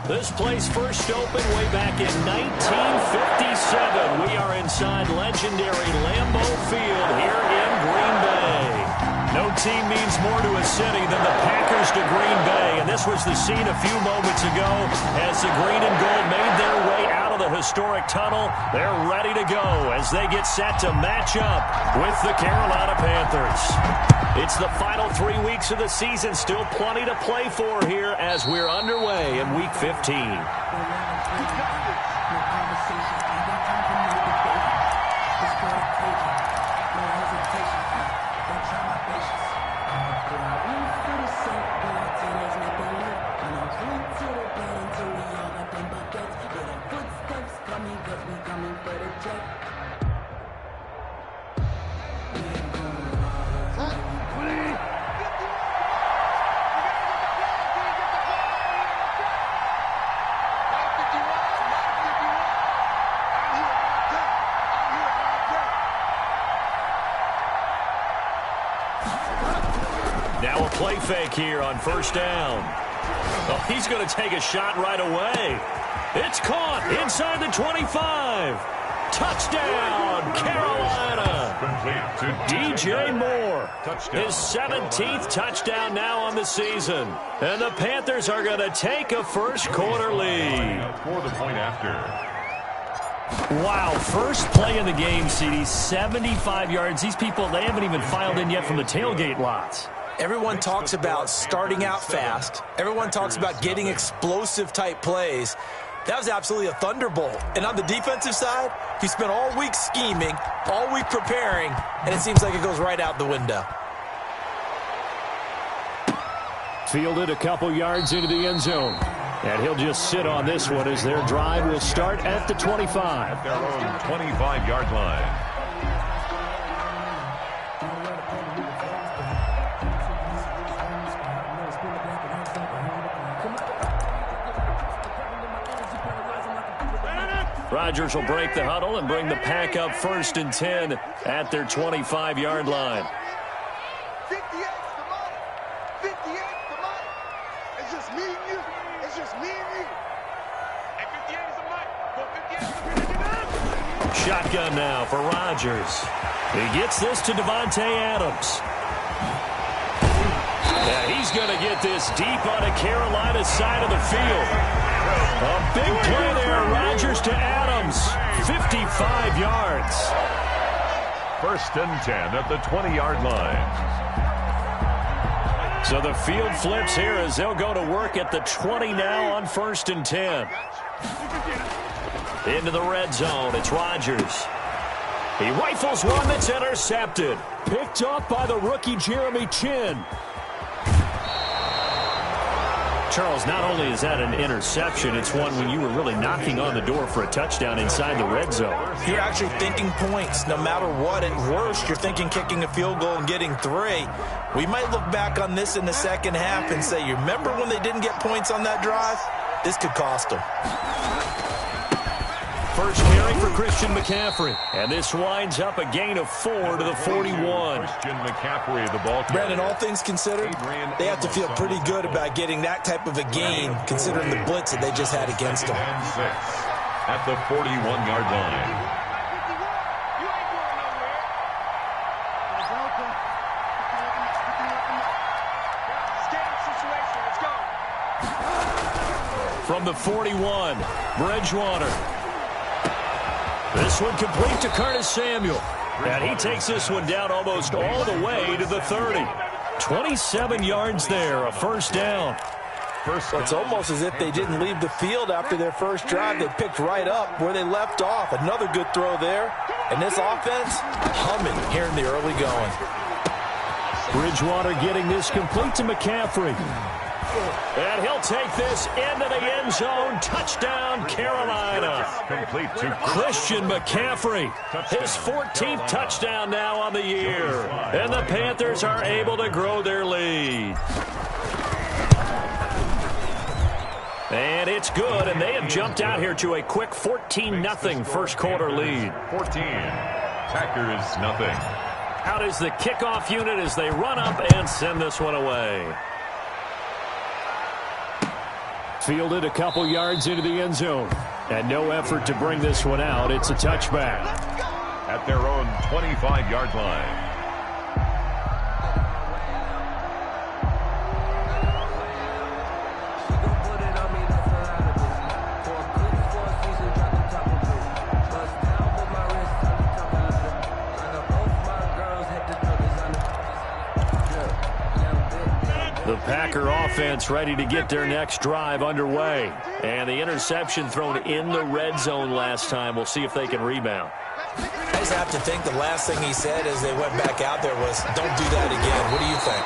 This place first opened way back in 1957. We are inside legendary Lambeau Field here in Green Bay. No team means more to a city than the Packers to Green Bay, and this was the scene a few moments ago as the green and gold made their way out of the historic tunnel. They're ready to go as they get set to match up with the Carolina Panthers. It's the final 3 weeks of the season, still plenty to play for here as we're underway in Week 15. Now a play fake here on first down. Oh, he's going to take a shot right away. It's caught inside the 25. Touchdown, Carolina. DJ Moore, his 17th touchdown now on the season. And the Panthers are going to take a first-quarter lead. For the point after. Wow, first play in the game, CD, 75 yards. These people, they haven't even filed in yet from the tailgate lots. Everyone talks about starting out fast. Everyone talks about getting explosive-type plays. That was absolutely a thunderbolt. And on the defensive side, he spent all week scheming, all week preparing, and it seems like it goes right out the window. Fielded a couple yards into the end zone. And he'll just sit on this one as their drive will start at the 25. At their own 25-yard line. Rodgers will break the huddle and bring the pack up 1st and 10 at their 25-yard line. 58, come on. 58, come on. It's just me and you. It's just me and you. And 58 is a mic. Go 58. Shotgun now for Rodgers. He gets this to Devontae Adams. Yeah, he's going to get this deep on a Carolina side of the field. A big play there. Rodgers to Adams. 55 yards. 1st and 10 at the 20-yard line. So the field flips here as they'll go to work at the 20 now on 1st and 10. Into the red zone. It's Rodgers. He rifles one that's intercepted. Picked up by the rookie Jeremy Chin. Charles, not only is that an interception, it's one when you were really knocking on the door for a touchdown inside the red zone. You're actually thinking points. No matter what, at worst, you're thinking kicking a field goal and getting 3. We might look back on this in the second half and say, you remember when they didn't get points on that drive? This could cost them. First carry for Christian McCaffrey. And this winds up a gain of 4 to the 41. Christian McCaffrey, the ball carrier. Brandon, all things considered, they have to feel pretty good about getting that type of a gain, considering the blitz that they just had against them. And 6 at the 41-yard line. From the 41, Bridgewater. This one complete to Curtis Samuel. And he takes this one down almost all the way to the 30. 27 yards there, a first down. It's almost as if they didn't leave the field after their first drive. They picked right up where they left off. Another good throw there. And this offense, humming here in the early going. Bridgewater getting this complete to McCaffrey. And he'll take this into the end zone. Touchdown, Carolina. Complete to Christian McCaffrey. His 14th touchdown now on the year. And the Panthers are able to grow their lead. And it's good, and they have jumped out here to a quick 14-0 first-quarter lead. 14. Packers, nothing. Out is the kickoff unit as they run up and send this one away. fielded a couple yards into the end zone. And no effort to bring this one out. It's a touchback. At their own 25-yard line. The Packer offense ready to get their next drive underway. And the interception thrown in the red zone last time. We'll see if they can rebound. I just have to think the last thing he said as they went back out there was, don't do that again. What do you think?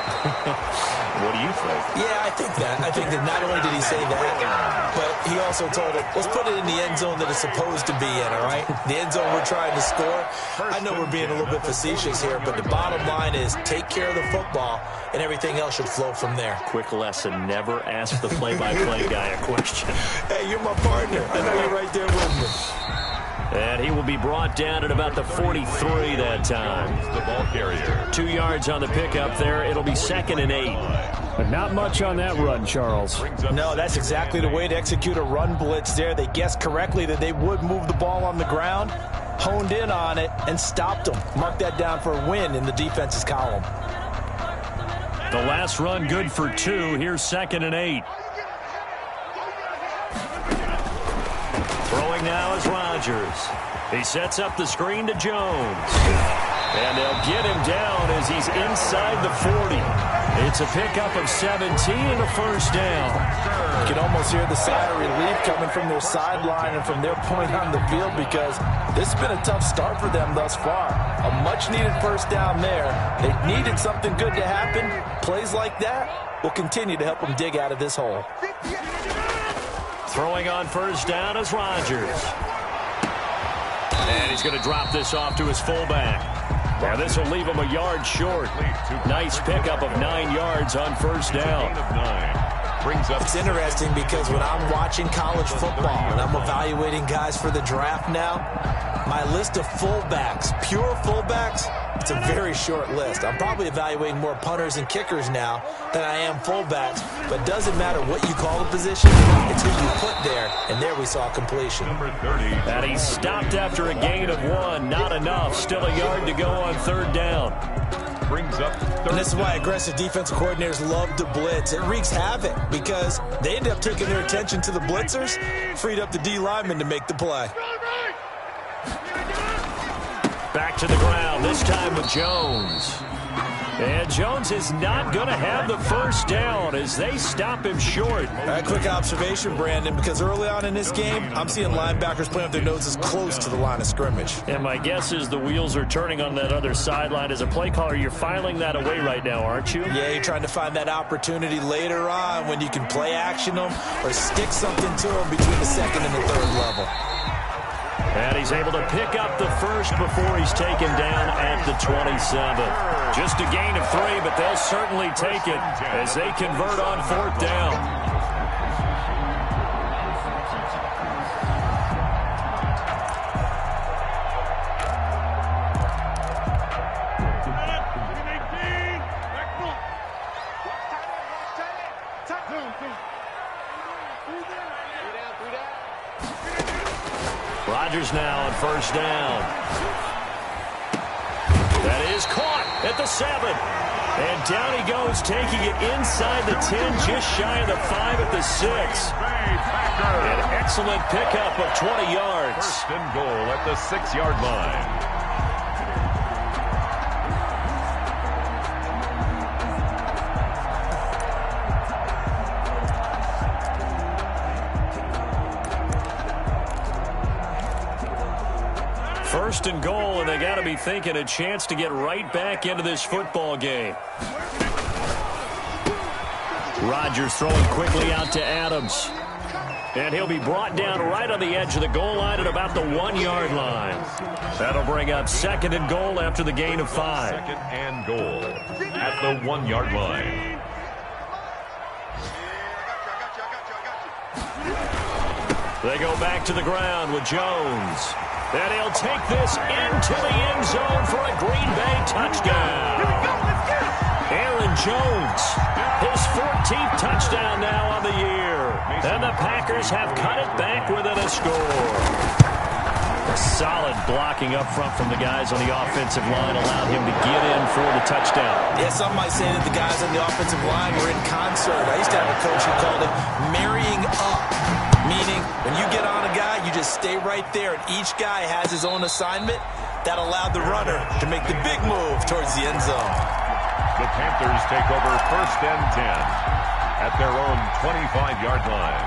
What do you think? Yeah, I think that. I think that not only did he say that, but he also told it, let's put it in the end zone that it's supposed to be in, all right? The end zone we're trying to score. I know we're being a little bit facetious here, but the bottom line is take care of the football, and everything else should flow from there. Quick lesson, never ask the play-by-play guy a question. Hey, you're my partner. I know you're right there with me. And he will be brought down at about the 43 that time. The ball carrier. 2 yards on the pickup there. It'll be 2nd and 8. But not much on that run, Charles. No, that's exactly the way to execute a run blitz there. They guessed correctly that they would move the ball on the ground, honed in on it, and stopped them. Mark that down for a win in the defense's column. The last run good for 2. Here's 2nd and 8. Throwing now is Rodgers. He sets up the screen to Jones. And they'll get him down as he's inside the 40. It's a pickup of 17 and a first down. You can almost hear the sigh of relief coming from their sideline and from their point on the field because this has been a tough start for them thus far. A much-needed first down there. They needed something good to happen. Plays like that will continue to help them dig out of this hole. Throwing on first down is Rodgers. And he's going to drop this off to his fullback. Now this will leave him a yard short. Nice pickup of 9 yards on first down. It's interesting because when I'm watching college football and I'm evaluating guys for the draft now, my list of fullbacks, pure fullbacks, it's a very short list. I'm probably evaluating more punters and kickers now than I am fullbacks, but it doesn't matter what you call the position, it's who you put there, and there we saw completion. Number 30. And he stopped after a gain of 1. Not enough. Still a yard to go on third down. Brings up And this is why aggressive defensive coordinators love to blitz. It wreaks havoc because they end up taking their attention to the blitzers, freed up the D lineman to make the play. Back to the ground, this time with Jones. And Jones is not going to have the first down as they stop him short. A quick observation, Brandon, because early on in this game, I'm seeing linebackers playing with their noses close to the line of scrimmage. And my guess is the wheels are turning on that other sideline. As a play caller, you're filing that away right now, aren't you? Yeah, you're trying to find that opportunity later on when you can play action them or stick something to them between the second and the third level. And he's able to pick up the first before he's taken down at the 27. Just a gain of 3, but they'll certainly take it as they convert on fourth down. Rodgers now on first down. That is caught at the 7. And down he goes, taking it inside the 10, just shy of the 5 at the 6. An excellent pickup of 20 yards. First and goal at the 6-yard line. First and goal, and they got to be thinking a chance to get right back into this football game. Rodgers throwing quickly out to Adams. And he'll be brought down right on the edge of the goal line at about the 1-yard line. That'll bring up second and goal after the gain of 5. Second and goal at the 1-yard line. They go back to the ground with Jones. And he'll take this into the end zone for a Green Bay touchdown. Aaron Jones. His 14th touchdown now on the year. And the Packers have cut it back within a score. Solid blocking up front from the guys on the offensive line allowed him to get in for the touchdown. Yeah, some might say that the guys on the offensive line were in concert. I used to have a coach who called it marrying up, meaning when you get on a guy, you just stay right there, and each guy has his own assignment. That allowed the runner to make the big move towards the end zone. The Panthers take over 1st and 10 at their own 25-yard line.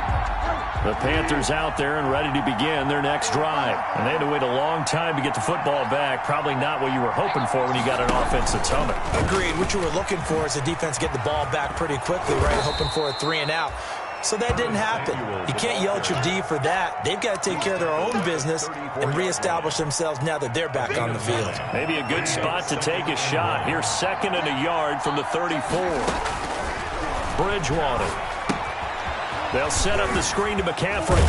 The Panthers out there and ready to begin their next drive. And they had to wait a long time to get the football back. Probably not what you were hoping for when you got an offense that's humming. Agreed. What you were looking for is the defense get the ball back pretty quickly, right? Hoping for a 3-and-out. So that didn't happen. You can't yell at your D for that. They've got to take care of their own business and reestablish themselves now that they're back on the field. Maybe a good spot to take a shot. Here's 2nd and a yard from the 34. Bridgewater. They'll set up the screen to McCaffrey.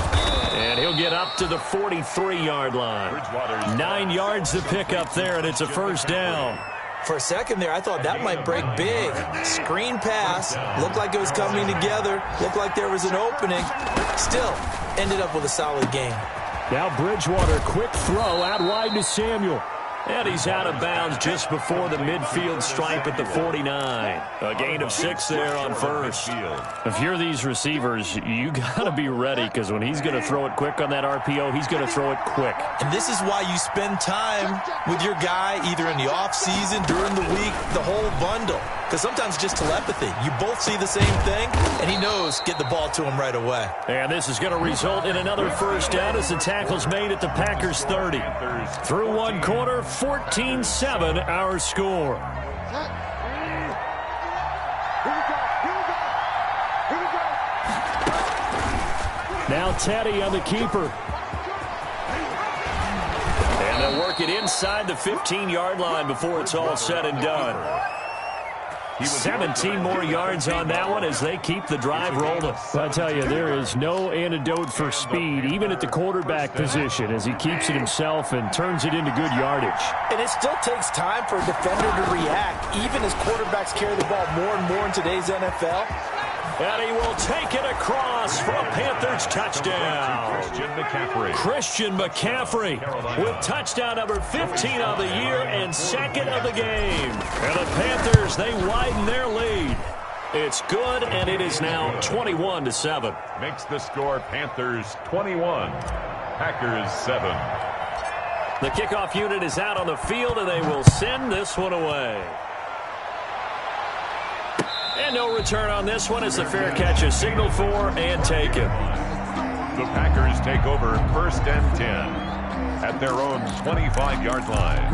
And he'll get up to the 43-yard line. 9 yards to pick up there, and it's a 1st down. For a second there, I thought that might break big. Screen pass. Looked like it was coming together. Looked like there was an opening. Still, ended up with a solid game. Now Bridgewater, quick throw out wide to Samuel. And he's out of bounds just before the midfield stripe at the 49. A gain of 6 there on 1st. If you're these receivers, you got to be ready because when he's going to throw it quick on that RPO, he's going to throw it quick. And this is why you spend time with your guy either in the offseason, during the week, the whole bundle. Because sometimes just telepathy. You both see the same thing, and he knows get the ball to him right away. And this is going to result in another 1st down as the tackle's made at the Packers' 30. Through one quarter, 14-7 our score. Now Teddy on the keeper. And they'll work it inside the 15-yard line before it's all said and done. 17 more yards on that one as they keep the drive rolling. I tell you, there is no antidote for speed, even at the quarterback position, as he keeps it himself and turns it into good yardage. And it still takes time for a defender to react, even as quarterbacks carry the ball more and more in today's NFL. And he will take it across for a Panthers touchdown. Christian McCaffrey with touchdown number 15 of the year and 2nd of the game. And the Panthers, they widen their lead. It's good, and it is now 21-7. Makes the score Panthers 21, Packers 7. The kickoff unit is out on the field, and they will send this one away. And no return on this one as the fair catch is signaled for and taken. The Packers take over 1st and 10 at their own 25-yard line.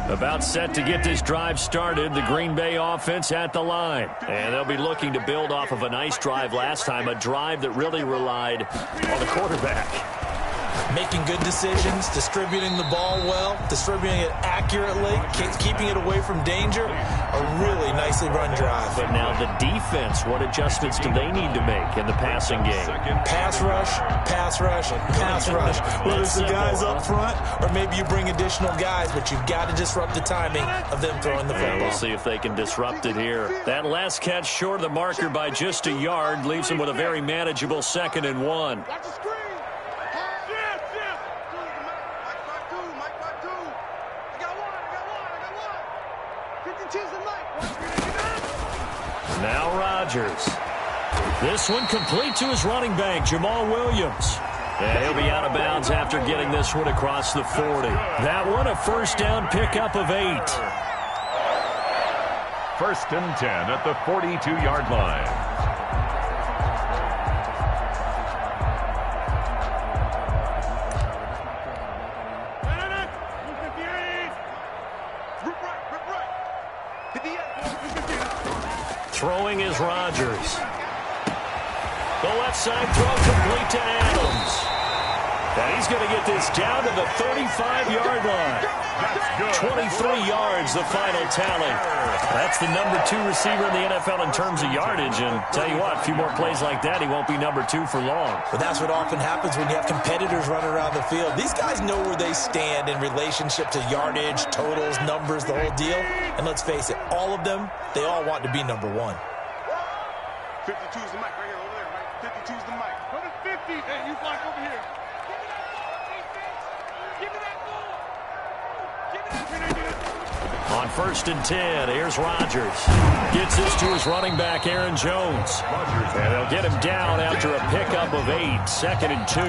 About set to get this drive started, the Green Bay offense at the line. And they'll be looking to build off of a nice drive last time, a drive that really relied on the quarterback. Making good decisions, distributing the ball well, distributing it accurately, keeping it away from danger. A really nicely run drive. But now the defense, what adjustments do they need to make in the passing game? Pass rush, pass rush, pass rush. Whether it's the guys up front or maybe you bring additional guys, but you've got to disrupt the timing of them throwing the football. We'll see if they can disrupt it here. That last catch short of the marker by just a yard leaves them with a very manageable 2nd and 1. Watch the screen. Now Rodgers. This one complete to his running back, Jamal Williams. And he'll be out of bounds after getting this one across the 40. That one a 1st down pickup of 8. 1st and 10 at the 42-yard line. Throwing is Rodgers. The left side throw complete to Adams. And he's going to get this down to the 35-yard line. 23 yards, the final tally. That's the number 2 receiver in the NFL in terms of yardage. And tell you what, a few more plays like that, he won't be number 2 for long. But that's what often happens when you have competitors running around the field. These guys know where they stand in relationship to yardage, totals, numbers, the whole deal. And let's face it, all of them, they all want to be number 1. 52 is the mic right here, over there, right? 52 is the mic. Go to 50. Hey, you block over here. Give me that ball. Give me that ball. On 1st and 10, here's Rodgers. Gets this to his running back, Aaron Jones. And they'll get him down after a pickup of 8. 2nd and 2. 8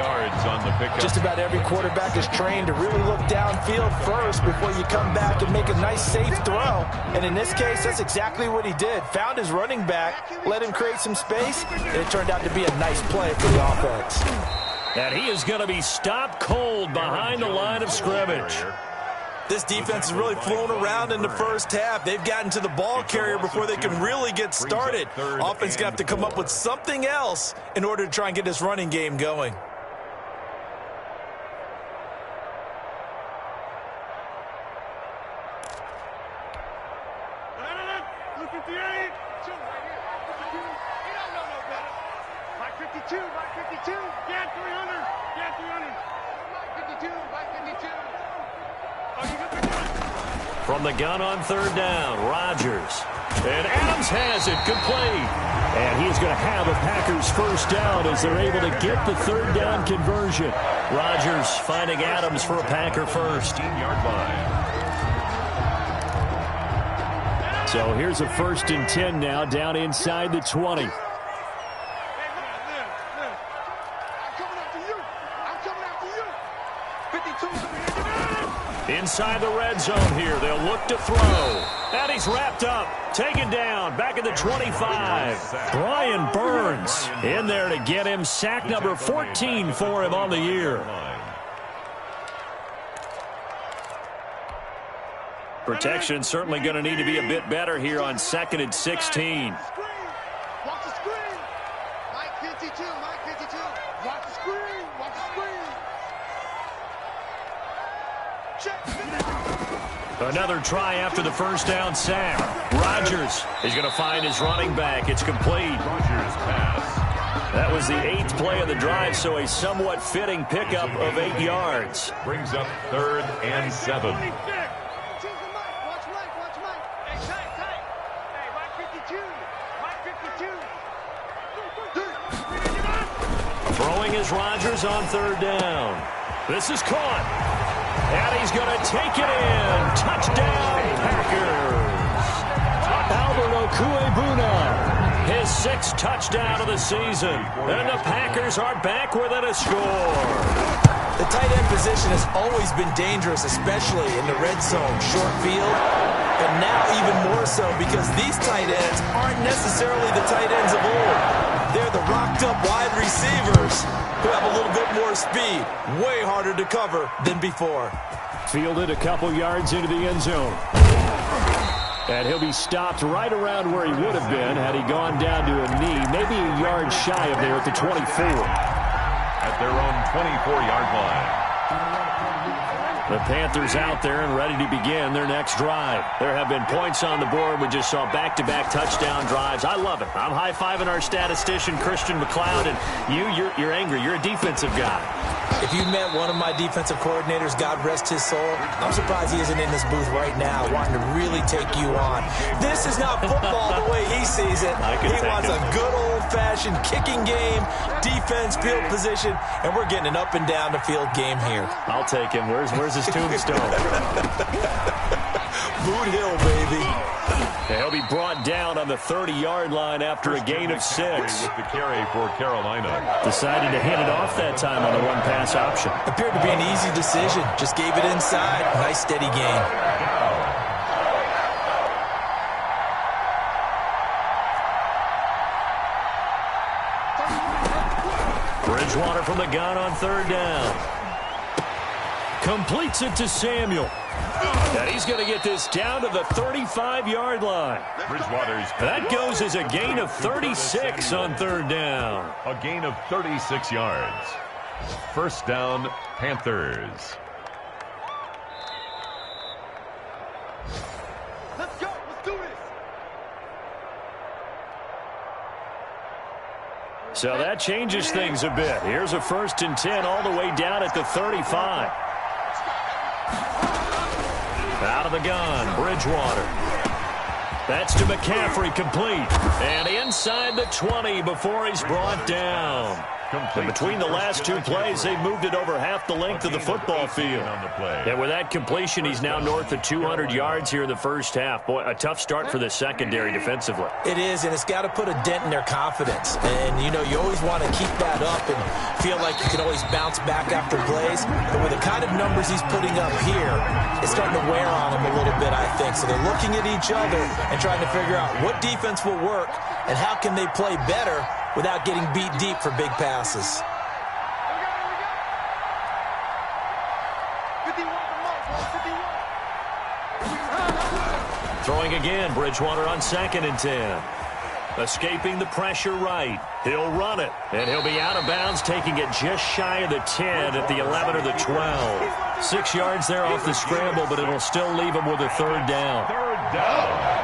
yards on the pickup. Just about every quarterback is trained to really look downfield first before you come back and make a nice, safe throw. And in this case, that's exactly what he did. Found his running back, let him create some space, and it turned out to be a nice play for the offense. And he is going to be stopped cold behind the line of scrimmage. This defense has really flown around in the first half. They've gotten to the ball carrier before they can really get started. Offense going to have to come up with something else in order to try and get this running game going. Look at the 8. Two right here. 52. You don't know no better. Mike 52. Mike 52. Get 300. Get 300. Mike 52. Mike 52. From the gun on 3rd down, Rodgers. And Adams has it, complete. And he's going to have a Packers first down as they're able to get the 3rd down conversion. Rodgers finding Adams for a Packer first. 15-yard line. So here's a 1st and 10 now, down inside the 20. I'm coming after you. I'm coming after you. 52. Inside the red zone here. They'll look to throw. And he's wrapped up. Taken down. Back at the 25. Brian Burns in there to get him. Sack number 14 for him on the year. Protection certainly going to need to be a bit better here on 2nd and 16. Watch the screen. Mike 52. Mike 52. Watch the screen. Watch the screen. Another try after the first down sack. Rodgers is going to find his running back. It's complete. Rodgers pass. That was the 8th play of the drive, so a somewhat fitting pickup of 8 yards. Brings up 3rd and 7. Watch Mike. Watch Mike. Hey, tight. Hey, Mike 52. Mike 52. Throwing is Rodgers on 3rd down. This is caught. And he's going to take it in. Touchdown, Packers. Albert Okwuegbuna, his 6th touchdown of the season. And the Packers are back within a score. The tight end position has always been dangerous, especially in the red zone, short field. And now even more so because these tight ends aren't necessarily the tight ends of old. They're the rocked-up wide receivers who have a little bit more speed. Way harder to cover than before. Fielded a couple yards into the end zone. And he'll be stopped right around where he would have been had he gone down to a knee, maybe a yard shy of there at the 24. At their own 24-yard line. The Panthers out there and ready to begin their next drive. There have been points on the board. We just saw back-to-back touchdown drives. I love it. I'm high-fiving our statistician, Christian McLeod, and you're angry. You're a defensive guy. If you met one of my defensive coordinators, God rest his soul, I'm surprised he isn't in this booth right now wanting to really take you on. This is not football the way he sees it. He wants a good old-fashioned kicking game, defense, field position, and we're getting an up-and-down-the-field game here. I'll take him. Where's his tombstone? Boot Hill, baby. And he'll be brought down on the 30-yard line after a gain of 6. With the carry for Carolina. Decided to hand it off that time on the run-pass option. Appeared to be an easy decision. Just gave it inside. Nice, steady gain. Bridgewater from the gun on 3rd down. Completes it to Samuel. And he's going to get this down to the 35-yard line. Bridgewater's. That goes as a gain of 36 on 3rd down. A gain of 36 yards. First down, Panthers. Let's go. Let's do this. So that changes things a bit. Here's a 1st and 10 all the way down at the 35. Out of the gun, Bridgewater. That's to McCaffrey, complete. And inside the 20 before he's brought down. And between the last two plays, they moved it over half the length of the football field. And with that completion, he's now north of 200 yards here in the first half. Boy, a tough start for the secondary defensively. It is, and it's got to put a dent in their confidence. And, you know, you always want to keep that up and feel like you can always bounce back after plays. But with the kind of numbers he's putting up here, it's starting to wear on him a little bit, I think. So they're looking at each other and trying to figure out what defense will work and how can they play better without getting beat deep for big passes. Throwing again, Bridgewater on 2nd and 10. Escaping the pressure right. He'll run it, and he'll be out of bounds, taking it just shy of the 10 at the 11 or the 12. 6 yards there off the scramble, but it'll still leave him with a 3rd down. Third down.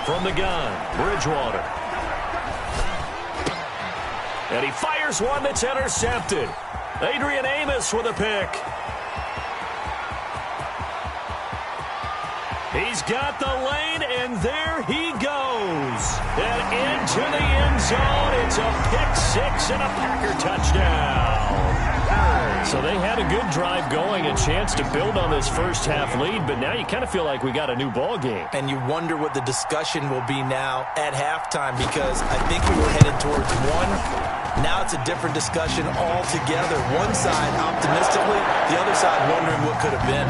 From the gun, Bridgewater. And he fires one that's intercepted. Adrian Amos with a pick. He's got the lane, and there he goes. And into the end zone. It's a pick 6 and a Packer touchdown. So they had a good drive going, a chance to build on this first half lead, but now you kind of feel like we got a new ball game. And you wonder what the discussion will be now at halftime, because I think we were headed towards one. Now it's a different discussion altogether. One side optimistically, the other side wondering what could have been.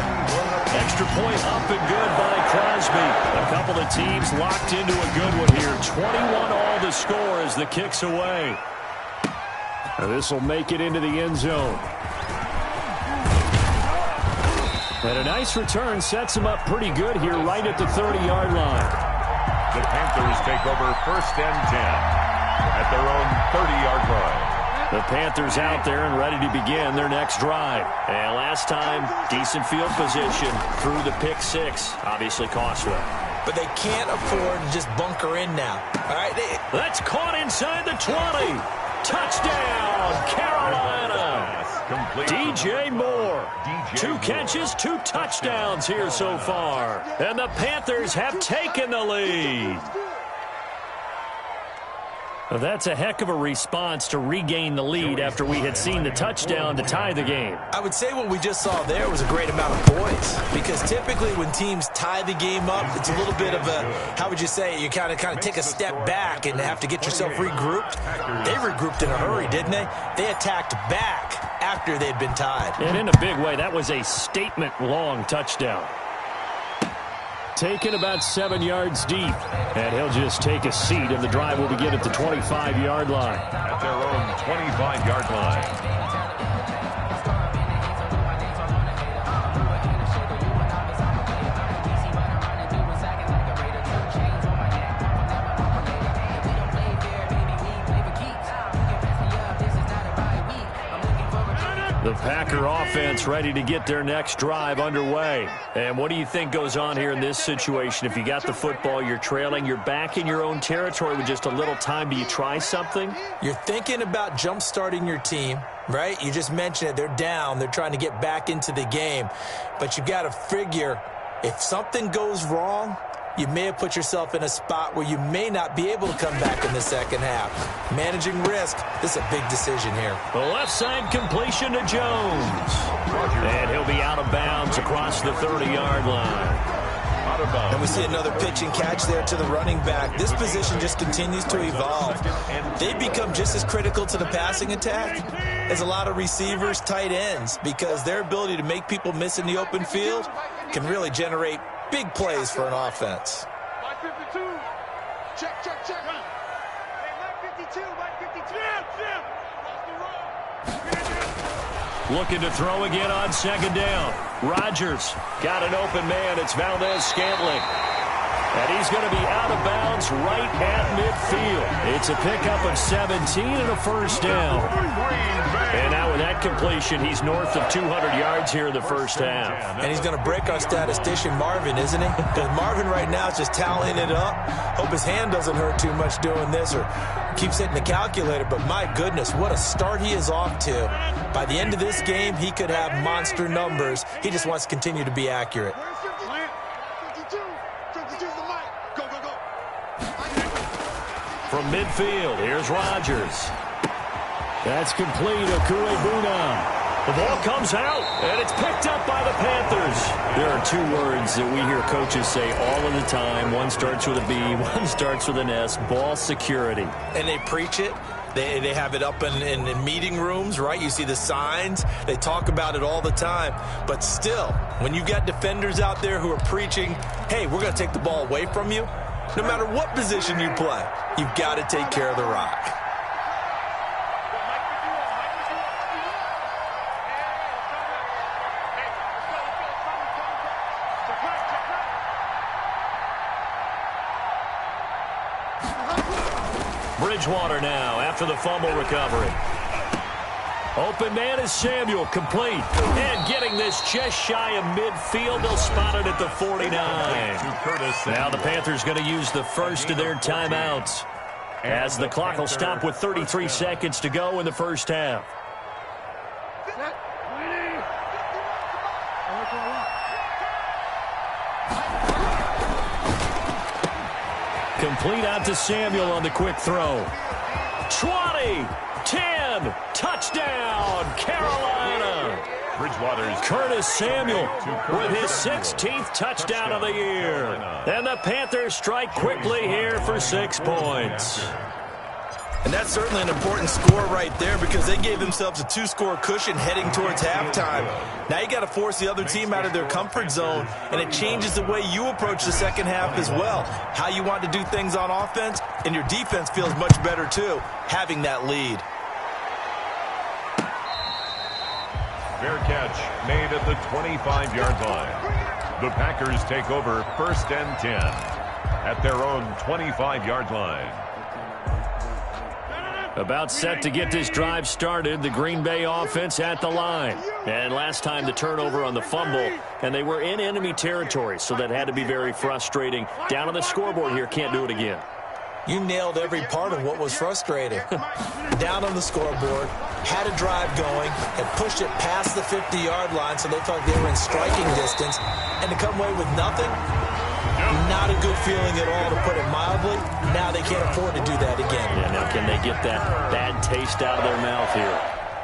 Extra point up and good by Crosby. A couple of teams locked into a good one here. 21 all the score as the kick's away. This will make it into the end zone. And a nice return sets him up pretty good here right at the 30-yard line. The Panthers take over 1st and 10 at their own 30-yard line. The Panthers out there and ready to begin their next drive. And last time, decent field position through the pick 6. Obviously costly. But they can't afford to just bunker in now. All right, that's caught inside the 20. Touchdown, Carolina. DJ Moore. 2 catches, 2 touchdowns here so far. And the Panthers have taken the lead. Well, that's a heck of a response to regain the lead after we had seen the touchdown to tie the game. I would say what we just saw there was a great amount of poise, because typically when teams tie the game up, it's a little bit of a, how would you say, you kind of take a step back and have to get yourself regrouped. They regrouped in a hurry, didn't they? They attacked back after they'd been tied. And in a big way, that was a statement-long touchdown. Taken about 7 yards deep. And he'll just take a seat, and the drive will begin at the 25-yard line. At their own 25-yard line. The Packer offense ready to get their next drive underway. And what do you think goes on here in this situation? If you got the football, you're trailing, you're back in your own territory with just a little time. Do you try something? You're thinking about jump-starting your team, right? You just mentioned it. They're down. They're trying to get back into the game. But you've got to figure, if something goes wrong, you may have put yourself in a spot where you may not be able to come back in the second half. Managing risk, this is a big decision here. The left side completion to Jones. And he'll be out of bounds across the 30-yard line. And we see another pitch and catch there to the running back. This position just continues to evolve. They become just as critical to the passing attack as a lot of receivers, tight ends, because their ability to make people miss in the open field can really generate big plays for an offense. Mike 52. Check, check, check. Hey, Mike 52, Mike 52. Jim. Lost the road. Looking to throw again on second down. Rodgers got an open man. It's Valdez-Scantling. And he's going to be out of bounds right at midfield. It's a pickup of 17 and a first down. And now with that completion, he's north of 200 yards here in the first half. And he's going to break our statistician Marvin, isn't he? Because Marvin right now is just tallying it up. Hope his hand doesn't hurt too much doing this or keeps hitting the calculator. But my goodness, what a start he is off to. By the end of this game, he could have monster numbers. He just wants to continue to be accurate. From midfield, here's Rodgers. That's complete. Okuebuna. The ball comes out, and it's picked up by the Panthers. There are two words that we hear coaches say all of the time. One starts with a B, one starts with an S. Ball security. And they preach it. They have it up in meeting rooms, right? You see the signs. They talk about it all the time. But still, when you've got defenders out there who are preaching, hey, we're going to take the ball away from you, no matter what position you play, you've got to take care of the rock. Bridgewater now after the fumble recovery. Open man is Samuel, complete. And getting this just shy of midfield. They'll spot it at the 49. Now the Panthers going to use the first of their timeouts, as the clock will stop with 33 seconds to go in the first half. Complete out to Samuel on the quick throw. 20, 10, touchdown, Carolina. Bridgewater's Curtis Samuel with his 16th touchdown of the year. And the Panthers strike quickly here for 6 points. And that's certainly an important score right there, because they gave themselves a 2-score cushion heading towards halftime. Now you got to force the other team out of their comfort zone, and it changes the way you approach the second half as well. How you want to do things on offense, and your defense feels much better too, having that lead. fair catch made at the 25-yard line. The Packers take over 1st and 10 at their own 25-yard line. About set to get this drive started, the Green Bay offense at the line. And last time the turnover on the fumble, and they were in enemy territory, so that had to be very frustrating. Down on the scoreboard here, can't do it again. You nailed every part of what was frustrating. Down on the scoreboard, had a drive going, and pushed it past the 50-yard line so they felt they were in striking distance, and to come away with nothing, not a good feeling at all, to put it mildly. Now they can't afford to do that again. Yeah, now can they get that bad taste out of their mouth here?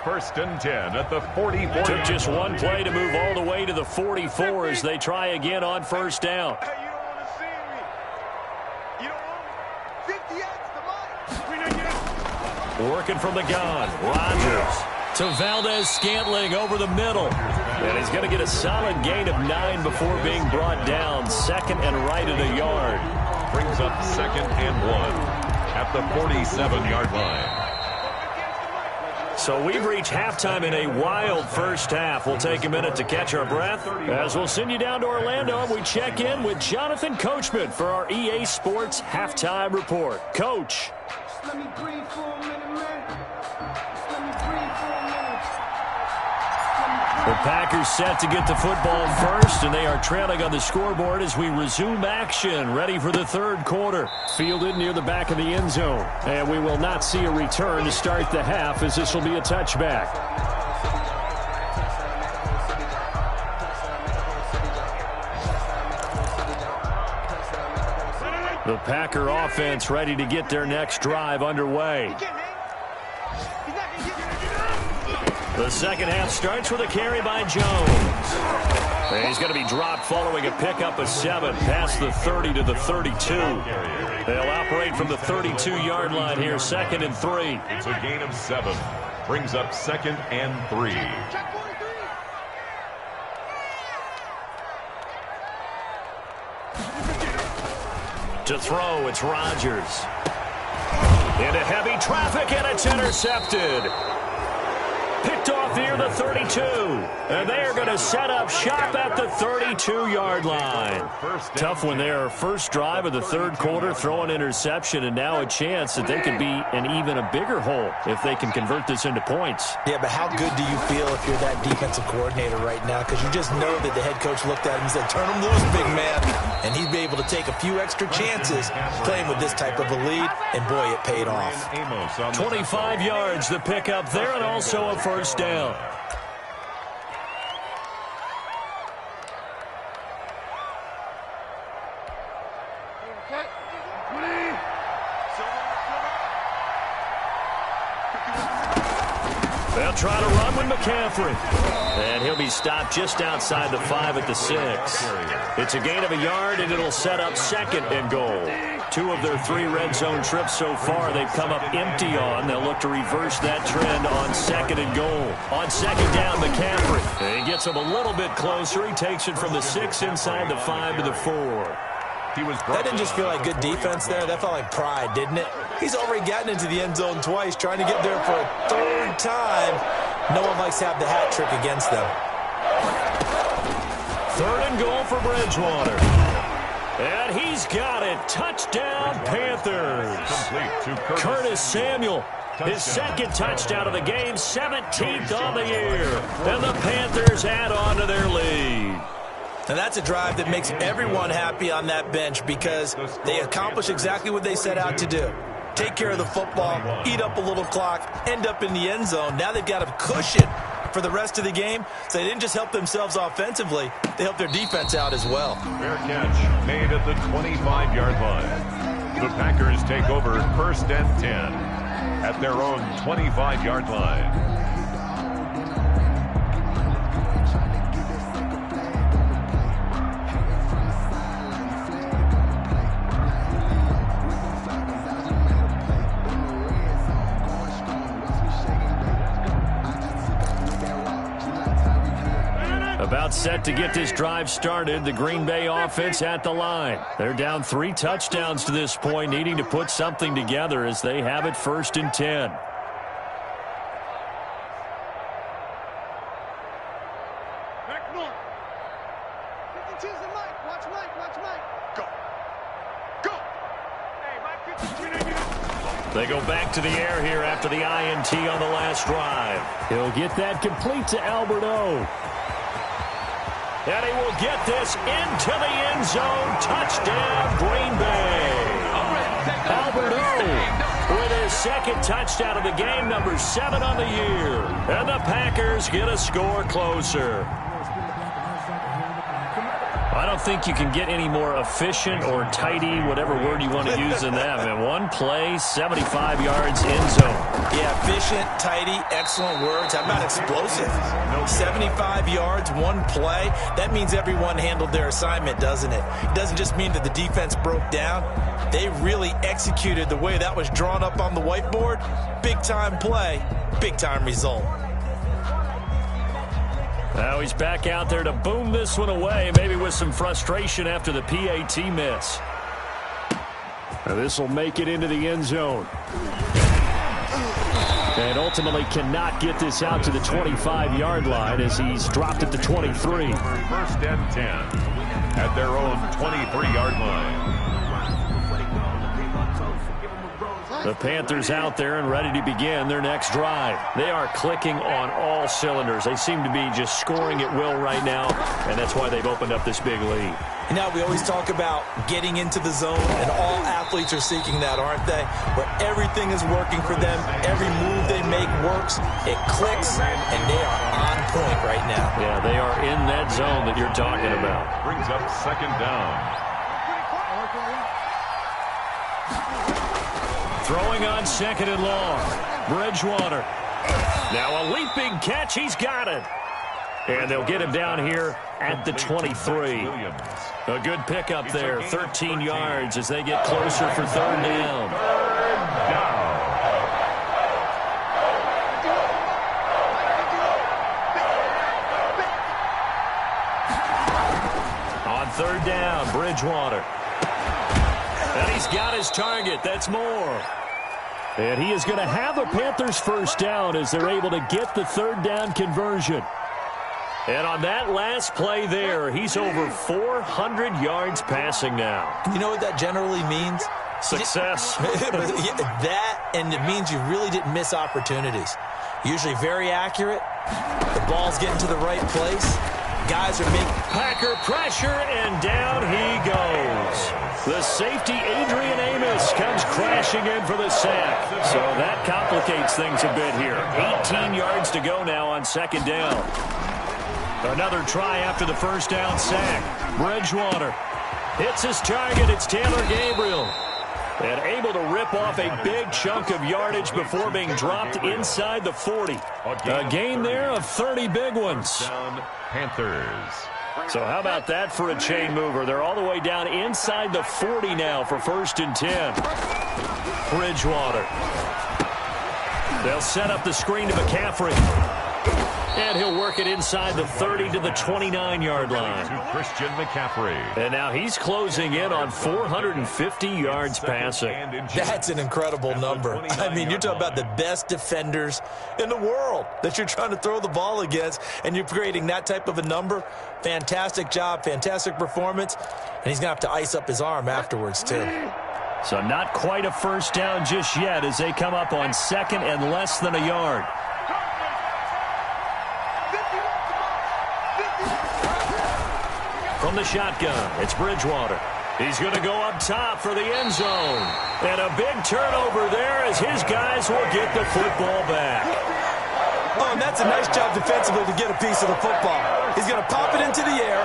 1st and 10 at the 44. Took just one play to move all the way to the 44 as they try again on 1st down. Working from the gun, Rodgers to Valdez-Scantling over the middle. And he's going to get a solid gain of 9 before being brought down. 2nd and right at a yard. Brings up 2nd and 1 at the 47-yard line. So we've reached halftime in a wild first half. We'll take a minute to catch our breath as we'll send you down to Orlando and we check in with Jonathan Coachman for our EA Sports Halftime Report. Coach. Let me breathe for a minute, man. Let me breathe for a minute. The Packers set to get the football first, and they are trailing on the scoreboard as we resume action, ready for the 3rd quarter. Fielded near the back of the end zone, and we will not see a return to start the half, as this will be a touchback. The Packer offense ready to get their next drive underway. The second half starts with a carry by Jones. And he's going to be dropped following a pickup of 7 past the 30 to the 32. They'll operate from the 32-yard line here, 2nd and 3. It's a gain of 7. Brings up 2nd and 3. To throw, it's Rodgers. Into heavy traffic, and it's intercepted. Picked off near the 32. And they are going to set up shop at the 32-yard line. Tough one there. First drive of the third quarter, throw an interception, and now a chance that they could be in even a bigger hole if they can convert this into points. Yeah, but how good do you feel if you're that defensive coordinator right now? Because you just know that the head coach looked at him and said, turn him loose, big man. And he'd be able to take a few extra chances playing with this type of a lead, and boy, it paid off. 25 yards the pickup there, and also a first down. They'll try to run with McCaffrey. And he'll be stopped just outside the 5 at the 6. It's a gain of a yard, and it'll set up second and goal. 2 of their 3 red zone trips so far they've come up empty on. They'll look to reverse that trend on second and goal. On second down, McCaffrey. He gets him a little bit closer. He takes it from the 6 inside the 5 to the 4. That didn't just feel like good defense there. That felt like pride, didn't it? He's already gotten into the end zone twice, trying to get there for a third time. No one likes to have the hat trick against them. Third and goal for Bridgewater. And he's got it. Touchdown, Panthers. Curtis Samuel, his second touchdown of the game, 17th on the year. And the Panthers add on to their lead. And that's a drive that makes everyone happy on that bench because they accomplish exactly what they set out to do. Take care of the football, eat up a little clock, end up in the end zone. Now they've got a cushion for the rest of the game, so they didn't just help themselves offensively, they helped their defense out as well. Fair catch made at the 25-yard line. The Packers take over first and 10 at their own 25-yard line. About set to get this drive started. The Green Bay offense at the line. They're down 3 touchdowns to this point, needing to put something together as they have it first and 10. Back north. 52's the Mike. Watch Mike. Watch Mike. Go. Go. Hey, Mike 52. They go back to the air here after the INT on the last drive. He'll get that complete to Alberto. And he will get this into the end zone. Touchdown, Green Bay. Alberto with his second touchdown of the game, number 7 on the year. And the Packers get a score closer. I don't think you can get any more efficient or tidy, whatever word you want to use in that. And one play, 75 yards end zone. Yeah, efficient, tidy, excellent words. How about explosive? 75 yards, one play. That means everyone handled their assignment, doesn't it? It doesn't just mean that the defense broke down. They really executed the way that was drawn up on the whiteboard. Big-time play, big-time result. Now he's back out there to boom this one away, maybe with some frustration after the PAT miss. Now this will make it into the end zone. And ultimately cannot get this out to the 25-yard line as he's dropped at the 23. First and 10 at their own 23-yard line. The Panthers out there and ready to begin their next drive. They are clicking on all cylinders. They seem to be just scoring at will right now, and that's why they've opened up this big lead. You know, we always talk about getting into the zone, and all athletes are seeking that, aren't they? Where everything is working for them, every move they make works, it clicks, and they are on point right now. Yeah, they are in that zone that you're talking about. Brings up second down. Throwing on second and long. Bridgewater. Now a leaping catch. He's got it. And they'll get him down here at the 23. A good pickup there. 13 yards as they get closer for third down. On third down, Bridgewater. And he's got his target. That's more. And he is going to have a Panthers first down as they're able to get the third down conversion. And on that last play there, he's over 400 yards passing now. You know what that generally means? Success. That, and it means you really didn't miss opportunities. Usually very accurate. The ball's getting to the right place. Guys are making Packer pressure, and down he goes. The safety, Adrian Amos, comes crashing in for the sack. So that complicates things a bit here. 18 yards to go now on second down. Another try after the first down sack. Bridgewater hits his target. It's Taylor Gabriel. And able to rip off a big chunk of yardage before being dropped inside the 40. A gain there of 30 big ones. Panthers. So how about that for a chain mover? They're all the way down inside the 40 now for 1st and 10. Bridgewater. They'll set up the screen to McCaffrey. And he'll work it inside the 30 to the 29-yard line. To Christian McCaffrey. And now he's closing in on 450 yards passing. That's an incredible number. I mean, you're talking about the best defenders in the world that you're trying to throw the ball against, and you're creating that type of a number. Fantastic job, fantastic performance, and he's going to have to ice up his arm afterwards, too. So not quite a first down just yet as they come up on second and less than a yard. From the shotgun, it's Bridgewater. He's going to go up top for the end zone. And a big turnover there as his guys will get the football back. Oh, and that's a nice job defensively to get a piece of the football. He's going to pop it into the air,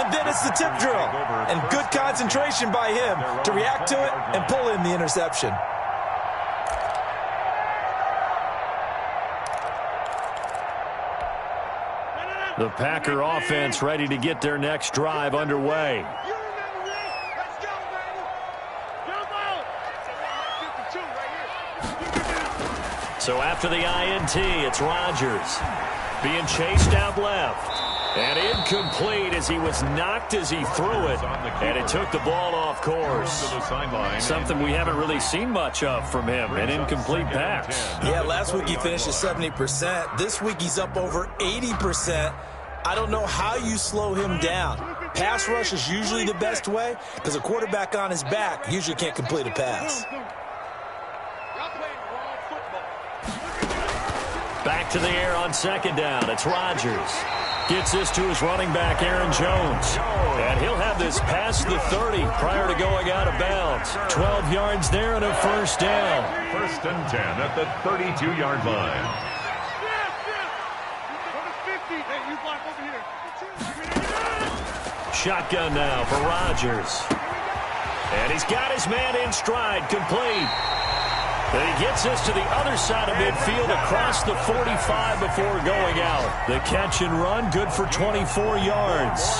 and then it's the tip drill. And good concentration by him to react to it and pull in the interception. The Packer offense ready to get their next drive underway. So after the INT, it's Rodgers being chased out left. And incomplete as he was knocked as he threw it. And it took the ball off course. Something we haven't really seen much of from him, an incomplete pass. Yeah, last week he finished at 70%. This week he's up over 80%. I don't know how you slow him down. Pass rush is usually the best way because a quarterback on his back usually can't complete a pass. Back to the air on second down. It's Rodgers. Gets this to his running back, Aaron Jones. And he'll have this past the 30 prior to going out of bounds. 12 yards there and a first down. 1st and 10 at the 32-yard line. Shotgun now for Rodgers. And he's got his man in stride, complete. And he gets this to the other side of midfield across the 45 before going out. The catch and run, good for 24 yards.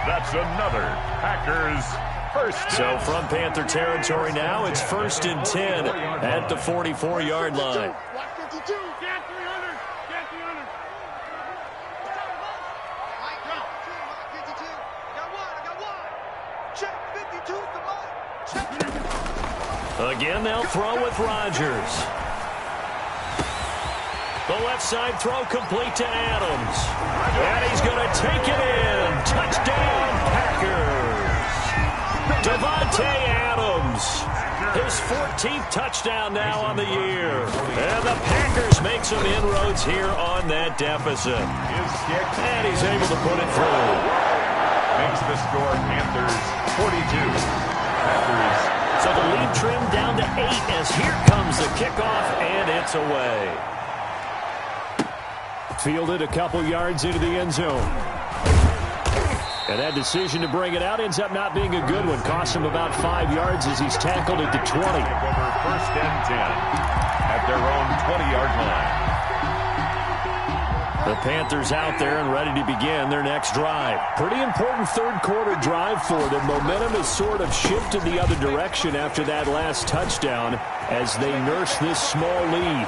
That's another Packers first. So from Panther territory now, it's 1st and 10 at the 44-yard line. Again, they'll throw with Rodgers. The left side throw complete to Adams. And he's going to take it in. Touchdown, Packers. Devontae Adams. His 14th touchdown now on the year. And the Packers make some inroads here on that deficit. And he's able to put it through. Makes the score Panthers 42. Packers. So the lead trimmed down to 8 as here comes the kickoff, and it's away. Fielded a couple yards into the end zone. And that decision to bring it out ends up not being a good one. Costs him about 5 yards as he's tackled at the 20. Over 1st and 10 at their own 20-yard line. The Panthers out there and ready to begin their next drive. Pretty important third-quarter drive for them. Momentum has sort of shifted the other direction after that last touchdown as they nurse this small lead.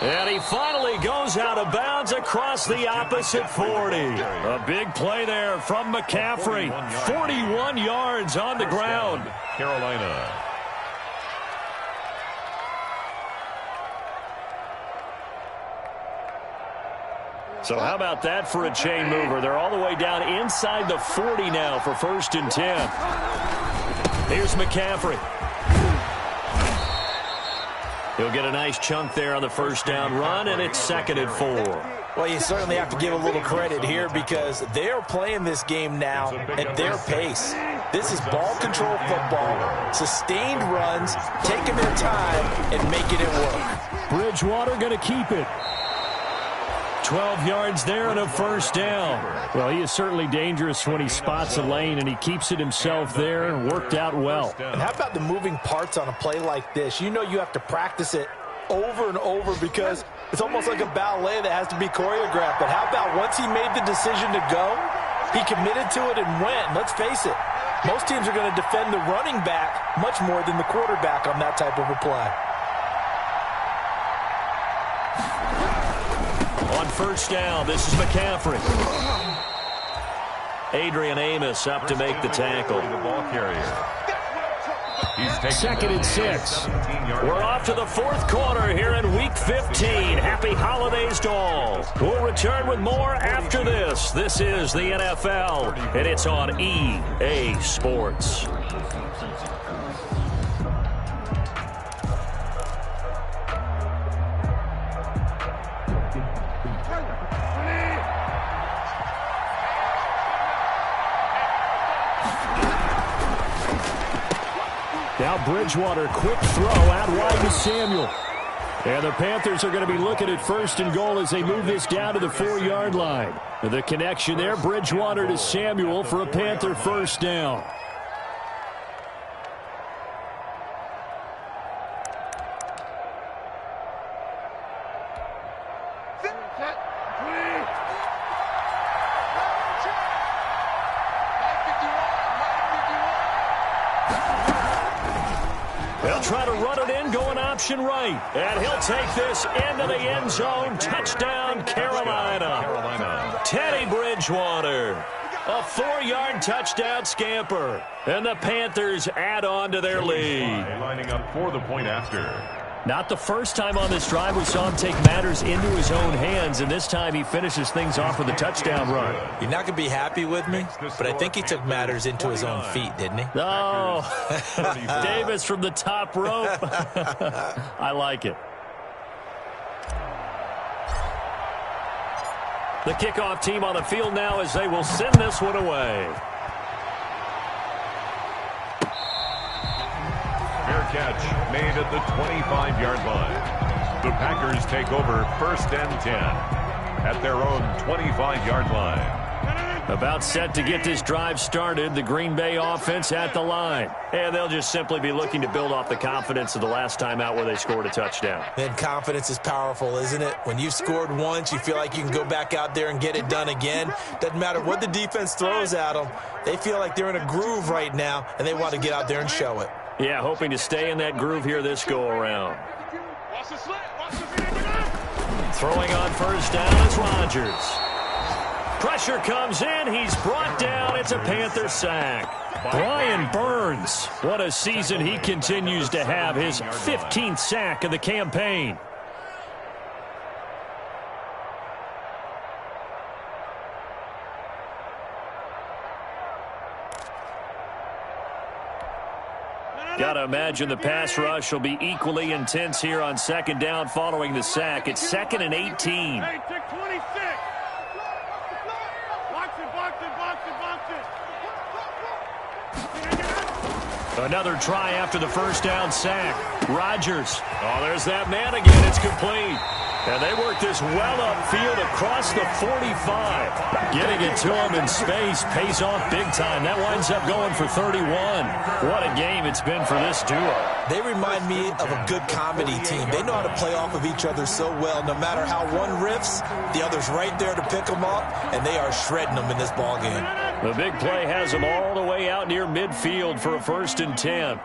And he finally goes out of bounds across the opposite 40. A big play there from McCaffrey. 41 yards on the ground. Carolina. So how about that for a chain mover? They're all the way down inside the 40 now for 1st and 10. Here's McCaffrey. He'll get a nice chunk there on the first down run, and it's 2nd and 4. Well, you certainly have to give a little credit here because they're playing this game now at their pace. This is ball control football, sustained runs, taking their time, and making it work. Bridgewater going to keep it. 12 yards there and a first down. Well, he is certainly dangerous when he spots a lane, and he keeps it himself there and worked out well. And how about the moving parts on a play like this? You know you have to practice it over and over because it's almost like a ballet that has to be choreographed. But how about once he made the decision to go, he committed to it and went. And let's face it, most teams are going to defend the running back much more than the quarterback on that type of a play. On first down, this is McCaffrey. Adrian Amos up to make the tackle. The ball carrier. 2nd and 6. We're off to the 4th quarter here in Week 15. Happy holidays to all. We'll return with more after this. This is the NFL, and it's on EA Sports. Now Bridgewater, quick throw out wide to Samuel. And the Panthers are going to be looking at 1st and goal as they move this down to the 4-yard line. The connection there, Bridgewater to Samuel for a Panther first down. They'll try to run it in, going option right. And he'll take this into the end zone. Touchdown, Carolina. Teddy Bridgewater. A 4-yard touchdown scamper. And the Panthers add on to their lead. Lining up for the point after. Not the first time on this drive we saw him take matters into his own hands, and this time he finishes things off with a touchdown run. You're not going to be happy with me, but I think he took matters into his own feet, didn't he? Oh, Davis from the top rope. I like it. The kickoff team on the field now as they will send this one away. Fair catch made at the 25-yard line. The Packers take over 1st and 10 at their own 25-yard line. About set to get this drive started, the Green Bay offense at the line. And they'll just simply be looking to build off the confidence of the last time out where they scored a touchdown. And confidence is powerful, isn't it? When you've scored once, you feel like you can go back out there and get it done again. Doesn't matter what the defense throws at them. They feel like they're in a groove right now, and they want to get out there and show it. Yeah, hoping to stay in that groove here this go-around. Throwing on first down is Rodgers. Pressure comes in. He's brought down. It's a Panther sack. Brian Burns. What a season he continues to have. His 15th sack of the campaign. Got to imagine the pass rush will be equally intense here on 2nd down following the sack. It's 2nd and 18. Hey, take 26. Another try after the first down sack. Rodgers. Oh, there's that man again. It's complete. And they work this well upfield across the 45. Getting it to him in space pays off big time. That winds up going for 31. What a game it's been for this duo. They remind me of a good comedy team. They know how to play off of each other so well. No matter how one riffs, the other's right there to pick them up, and they are shredding them in this ballgame. The big play has them all the way out near midfield for a 1st and 10.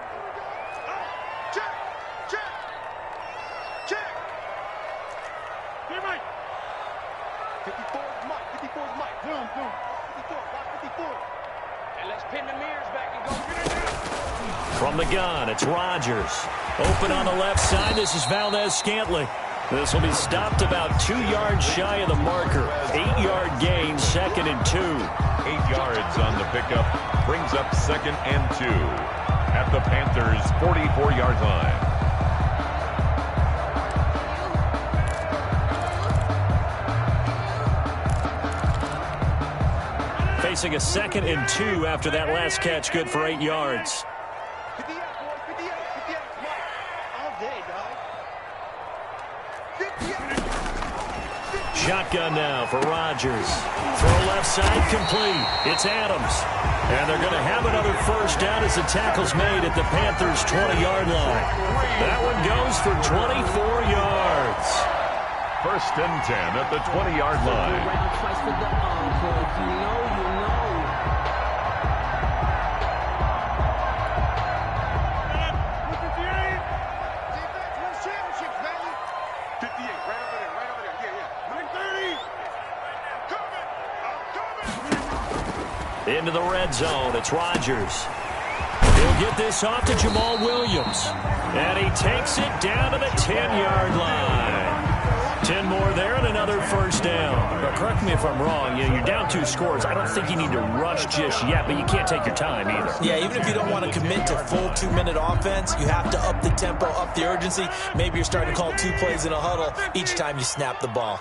From the gun, it's Rodgers. Open on the left side. This is Valdez-Scantling. This will be stopped about 2 yards shy of the marker. 8-yard gain, 2nd and 2. 8 yards on the pickup. Brings up 2nd and 2 at the Panthers' 44-yard line. Facing a 2nd and 2 after that last catch, good for 8 yards. Shotgun now for Rodgers. Throw left side complete. It's Adams. And they're going to have another first down as the tackle's made at the Panthers' 20-yard line. That one goes for 24 yards. 1st and 10 at the 20-yard line. Into the red zone, it's Rodgers. He'll get this off to Jamal Williams. And he takes it down to the 10-yard line. 10 more there and another first down. But correct me if I'm wrong, you're down 2 scores. I don't think you need to rush just yet, but you can't take your time either. Yeah, even if you don't want to commit to full 2-minute offense, you have to up the tempo, up the urgency. Maybe you're starting to call 2 plays in a huddle each time you snap the ball.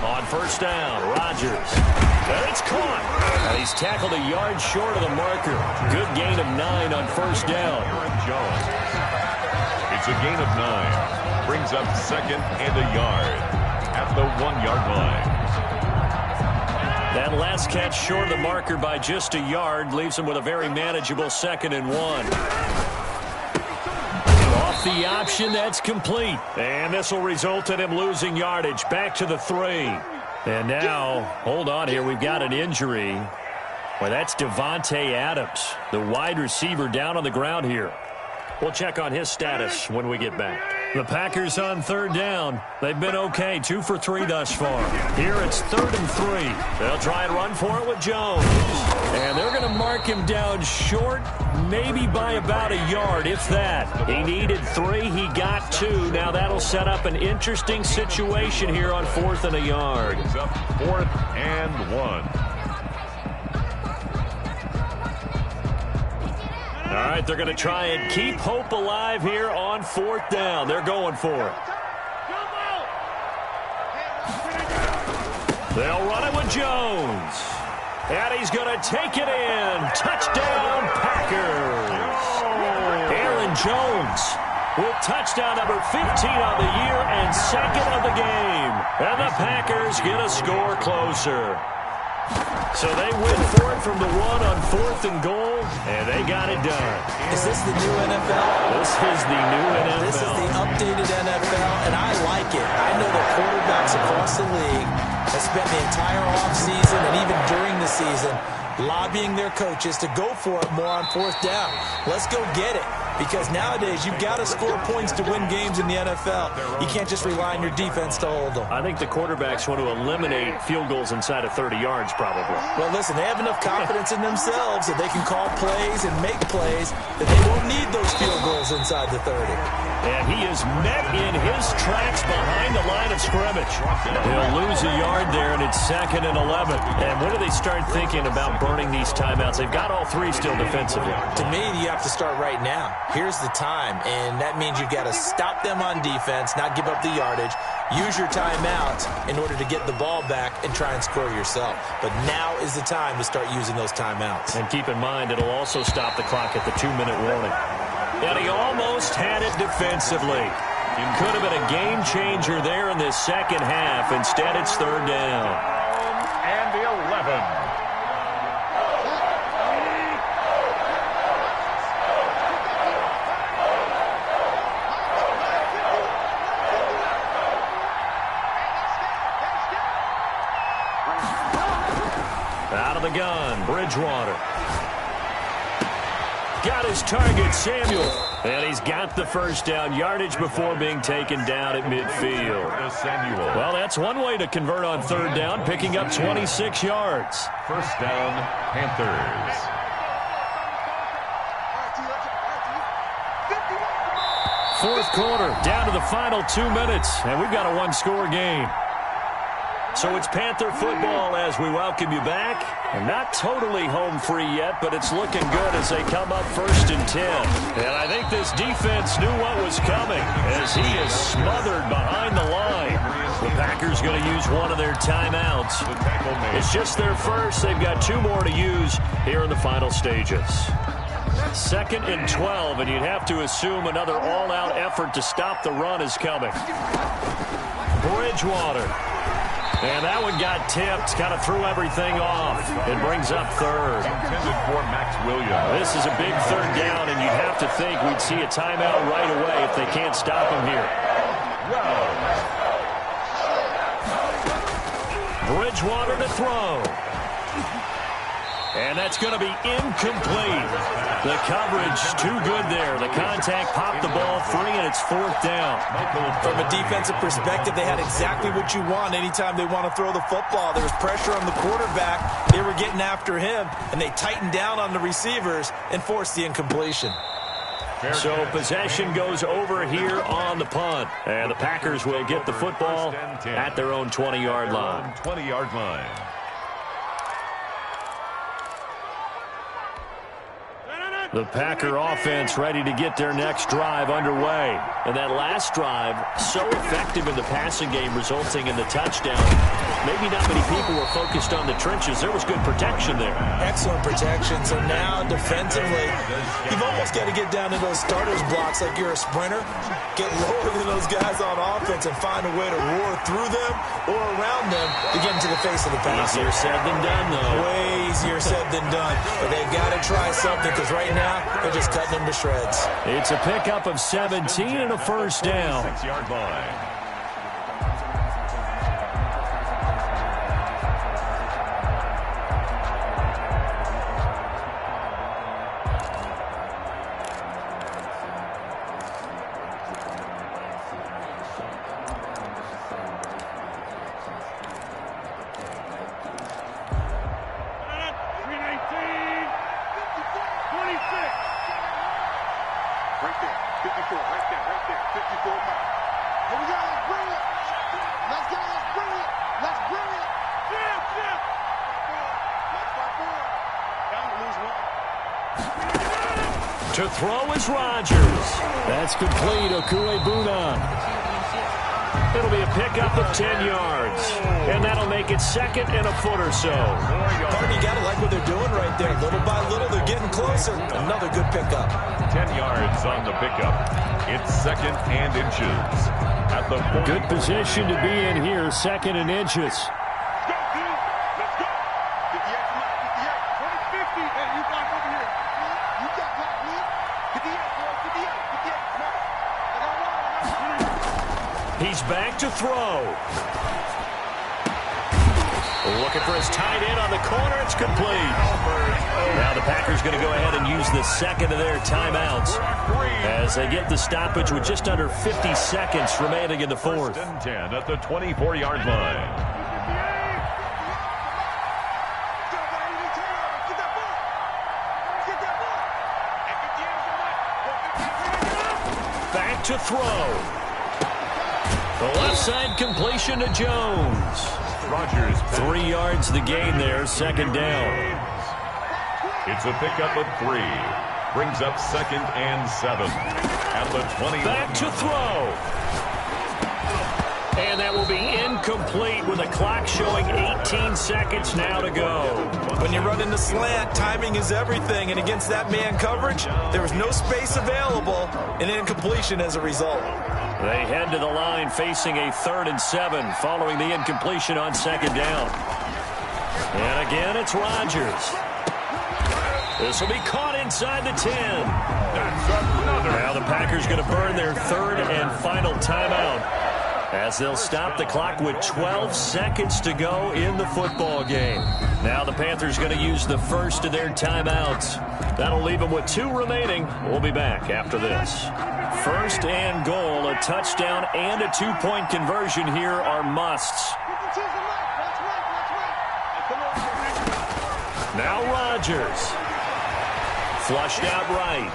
On first down, Rodgers. And it's caught. And he's tackled a yard short of the marker. Good gain of 9 on first down. Jones. It's a gain of 9. Brings up 2nd and a yard at the 1-yard line. That last catch short of the marker by just a yard leaves him with a very manageable 2nd and 1. The option, that's complete. And this will result in him losing yardage. Back to the 3. And now, hold on here, we've got an injury. Well, that's Davante Adams, the wide receiver down on the ground here. We'll check on his status when we get back. The Packers on 3rd down. They've been okay, 2 for 3 thus far. Here it's 3rd and 3. They'll try and run for it with Jones. And they're going to mark him down short, maybe by about a yard, if that. He needed 3, he got 2. Now that'll set up an interesting situation here on 4th and a yard. It's up 4th and 1. All right, they're going to try and keep hope alive here on 4th down. They're going for it. They'll run it with Jones. And he's going to take it in. Touchdown, Packers. Aaron Jones with touchdown number 15 on the year and 2nd of the game. And the Packers get a score closer. So they win for it from the 1 on 4th and goal, and they got it done. Is this the new NFL? This is the new NFL. This is the updated NFL, and I like it. I know that quarterbacks across the league have spent the entire offseason and even during the season lobbying their coaches to go for it more on 4th down. Let's go get it. Because nowadays, you've got to score points to win games in the NFL. You can't just rely on your defense to hold them. I think the quarterbacks want to eliminate field goals inside of 30 yards, probably. Well, listen, they have enough confidence in themselves that they can call plays and make plays that they won't need those field goals inside the 30. And he is met in his tracks behind the line of scrimmage. He'll lose a yard there, and it's 2nd and 11. And when do they start thinking about burning these timeouts? They've got all 3 still defensively. To me, you have to start right now. Here's the time, and that means you've got to stop them on defense, not give up the yardage, use your timeouts in order to get the ball back and try and score yourself. But now is the time to start using those timeouts. And keep in mind, it'll also stop the clock at the 2-minute warning. And he almost had it defensively. It could have been a game changer there in this second half. Instead, it's 3rd down. And the 11. Out of the gun, Bridgewater. Got his target, Samuel. And he's got the first down, yardage before being taken down at midfield. Samuel. Well, that's one way to convert on 3rd down, picking up 26 yards. First down, Panthers. fourth quarter, down to the final 2 minutes, and we've got a one-score game. So it's Panther football as we welcome you back. And not totally home free yet, but it's looking good as they come up 1st and 10. And I think this defense knew what was coming as he is smothered behind the line. The Packers going to use one of their timeouts. It's just their first. They've got 2 more to use here in the final stages. 2nd and 12, and you'd have to assume another all-out effort to stop the run is coming. Bridgewater. And that one got tipped, kind of threw everything off. It brings up 3rd. Intended for Max Williams. This is a big 3rd down, and you'd have to think we'd see a timeout right away if they can't stop him here. Bridgewater to throw. And that's going to be incomplete. The coverage too good there. The contact popped the ball free, and it's 4th down. From a defensive perspective, they had exactly what you want anytime they want to throw the football. There was pressure on the quarterback. They were getting after him, and they tightened down on the receivers and forced the incompletion. So possession goes over here on the punt. And the Packers will get the football at their own 20-yard line. 20-yard line. The Packer offense ready to get their next drive underway. And that last drive, so effective in the passing game, resulting in the touchdown. Maybe not many people were focused on the trenches. There was good protection there. Excellent protection. So now, defensively, you've almost got to get down to those starters blocks like you're a sprinter. Get lower than those guys on offense and find a way to roar through them or around them to get into the face of the passer. Easier said than done, though. Way easier said than done. But they've got to try something because right now, they're just cutting them to shreds. It's a pickup of 17 and a 1st down. 6-yard line. To throw is Rodgers. That's complete. Okuegbuna. It'll be a pickup of 10 yards. And that'll make it 2nd and a foot or so. Party, you got to like what they're doing right there. Little by little, they're getting closer. Another good pickup. 10 yards on the pickup. It's 2nd and inches. At the good position to be in here, 2nd and inches. He's back to throw. Looking for his tight end on the corner. It's complete. Now the Packers going to go ahead and use the 2nd of their timeouts as they get the stoppage with just under 50 seconds remaining in the 4th. 1st and 10 at the 24-yard line. Back to throw. The left side completion to Jones. Rodgers. 3 yards the gain there, 2nd down. It's a pickup of 3. Brings up 2nd and 7. At the 20. Back to throw. And that will be incomplete with the clock showing 18 seconds now to go. When you run in the slant, timing is everything. And against that man coverage, there was no space available, and incompletion as a result. They head to the line facing a 3rd and 7 following the incompletion on 2nd down. And again, it's Rodgers. This will be caught inside the 10. Now the Packers going to burn their 3rd and final timeout as they'll stop the clock with 12 seconds to go in the football game. Now the Panthers going to use the 1st of their timeouts. That'll leave them with 2 remaining. We'll be back after this. 1st and goal, a touchdown and a 2-point conversion here are musts. Now Rodgers. Flushed out right.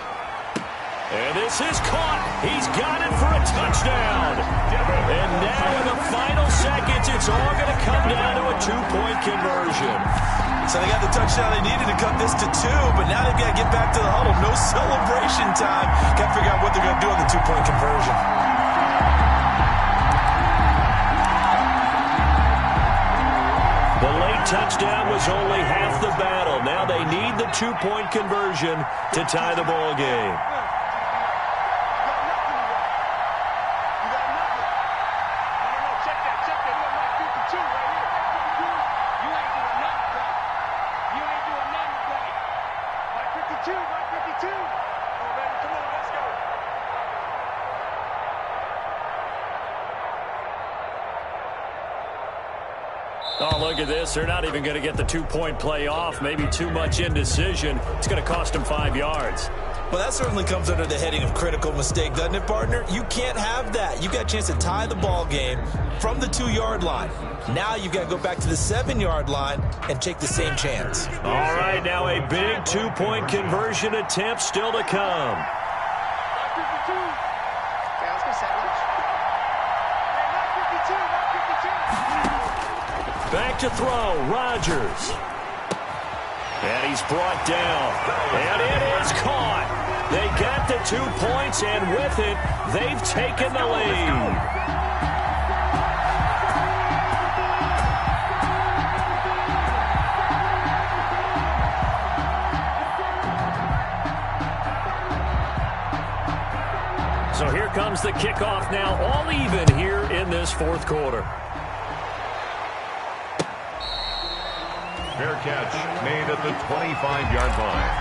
And this is caught. He's got it for a touchdown. And now in the final seconds, it's all going to come down to a two-point conversion. So they got the touchdown they needed to cut this to 2, but now they've got to get back to the huddle. No celebration time. Got to figure out what they're going to do on the two-point conversion. The late touchdown was only half the battle. Now they need the two-point conversion to tie the ball game. Oh, look at this. They're not even going to get the two-point play off. Maybe too much indecision. It's going to cost them 5 yards. Well, that certainly comes under the heading of critical mistake, doesn't it, partner? You can't have that. You got a chance to tie the ball game from the 2-yard line. Now you got to go back to the 7-yard line and take the same chance. All right, now a big two-point conversion attempt still to come. Back to throw, Rodgers. And he's brought down. And it is caught. They got the 2 points, and with it, they've taken the lead. So here comes the kickoff now, all even here in this fourth quarter. Fair catch made at the 25-yard line.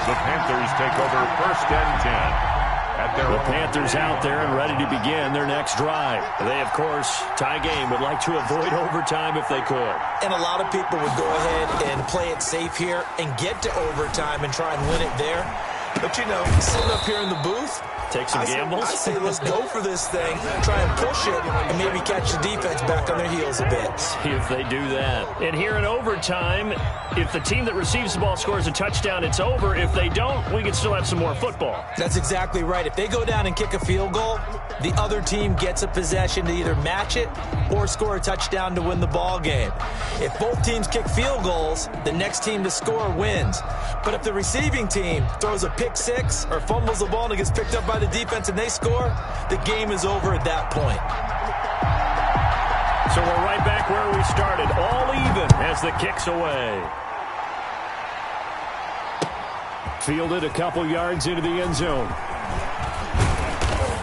The Panthers take over 1st and 10. The Panthers out there and ready to begin their next drive. They, of course, tie game, would like to avoid overtime if they could. And a lot of people would go ahead and play it safe here and get to overtime and try and win it there. But, you know, sitting up here in the booth, take some gambles. I say let's go for this thing, try and push it, and maybe catch the defense back on their heels a bit. See if they do that. And here in overtime, if the team that receives the ball scores a touchdown, it's over. If they don't, we can still have some more football. That's exactly right. If they go down and kick a field goal, the other team gets a possession to either match it or score a touchdown to win the ball game. If both teams kick field goals, the next team to score wins. But if the receiving team throws a pick six or fumbles the ball and it gets picked up by the defense and they score, the game is over at that point. So we're right back where we started, all even as the kick's away. Fielded a couple yards into the end zone.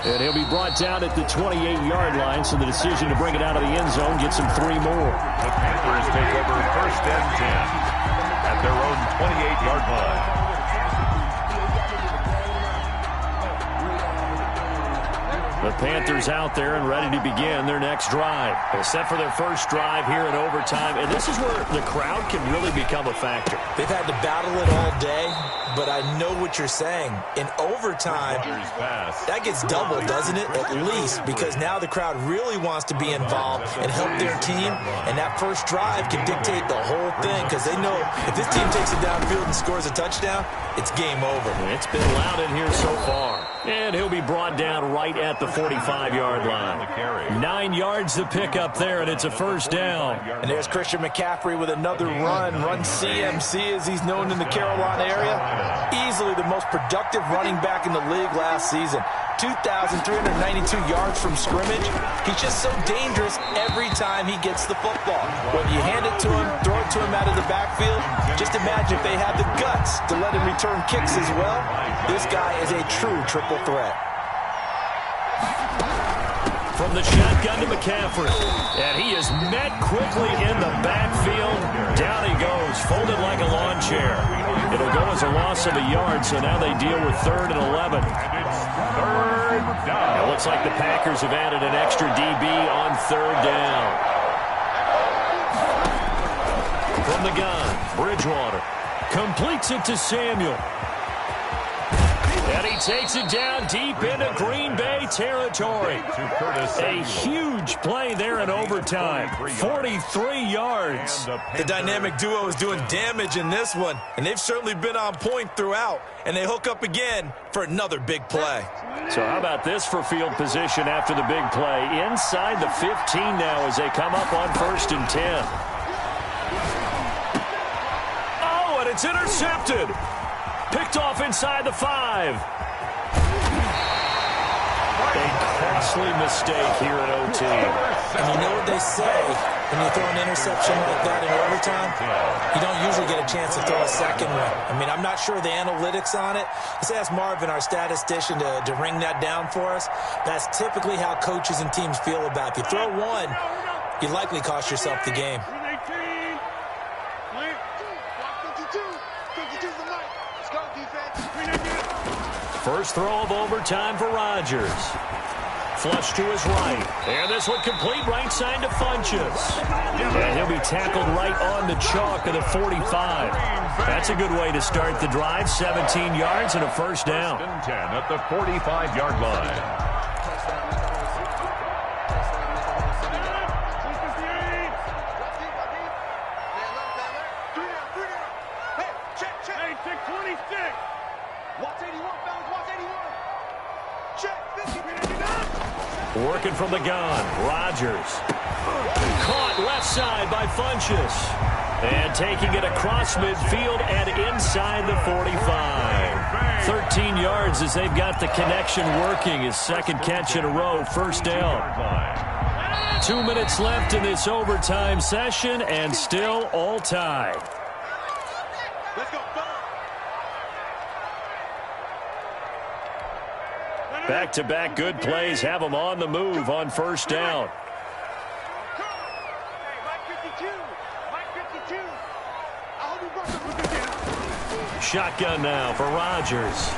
And he'll be brought down at the 28-yard line, so the decision to bring it out of the end zone gets him 3 more. The Panthers take over 1st and 10 at their own 28-yard line. The Panthers out there and ready to begin their next drive. They're set for their first drive here in overtime, and this is where the crowd can really become a factor. They've had to battle it all day, but I know what you're saying. In overtime, that gets doubled, doesn't it? At least, because now the crowd really wants to be involved and help their team, and that first drive can dictate the whole thing, because they know if this team takes it downfield and scores a touchdown, it's game over. It's been loud in here so far. And he'll be brought down right at the 45-yard line. 9 yards to pick up there, and it's a first down. And there's Christian McCaffrey with another run CMC as he's known in the Carolina area. Easily the most productive running back in the league last season. 2,392 yards from scrimmage. He's just so dangerous every time he gets the football. Whether you hand it to him, throw it to him out of the backfield, just imagine if they had the guts to let him return kicks as well. This guy is a true triple threat. From the shotgun to McCaffrey. And he is met quickly in the backfield. Down he goes, folded like a lawn chair. It'll go as a loss of a yard, so now they deal with 3rd and 11. Third down. It looks like the Packers have added an extra DB on 3rd down. From the gun, Bridgewater completes it to Samuel. And he takes it down deep into Green Bay territory. A huge play there in overtime. 43 yards. The dynamic duo is doing damage in this one, and they've certainly been on point throughout. And they hook up again for another big play. So how about this for field position after the big play? Inside the 15 now as they come up on 1st and 10. Oh, and it's intercepted. Picked off inside the 5. A costly mistake here at OT. And you know what they say, when you throw an interception like that in overtime, you don't usually get a chance to throw a second one. I mean, I'm not sure the analytics on it. Let's ask Marvin, our statistician, to ring that down for us. That's typically how coaches and teams feel about it. If you throw one, you likely cost yourself the game. First throw of overtime for Rodgers. Flush to his right. And this one complete right side to Funchess. And he'll be tackled right on the chalk of the 45. That's a good way to start the drive. 17 yards and a first down. 10 at the 45-yard line. Working from the gun, Rodgers. Caught left side by Funchess. And taking it across midfield and inside the 45. 13 yards as they've got the connection working. His second catch in a row, first down. 2 minutes left in this overtime session and still all tied. Back-to-back good plays have them on the move on first down. Shotgun now for Rodgers.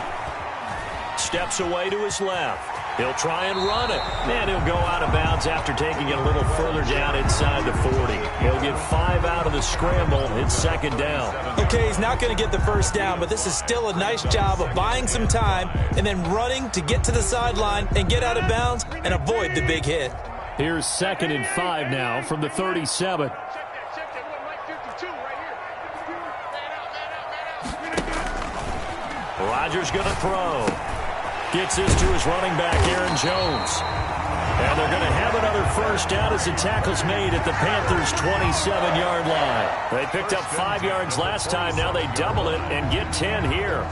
Steps away to his left. He'll try and run it. And he'll go out of bounds after taking it a little further down inside the 40. He'll get 5 out of the scramble. It's second down. Okay, he's not going to get the first down, but this is still a nice job of buying some time and then running to get to the sideline and get out of bounds and avoid the big hit. Here's 2nd and 5 now from the 37. Rodgers going to throw. Gets this to his running back, Aaron Jones. And they're going to have another first down as the tackle's made at the Panthers' 27-yard line. They picked up 5 yards last time. Now they double it and get 10 here.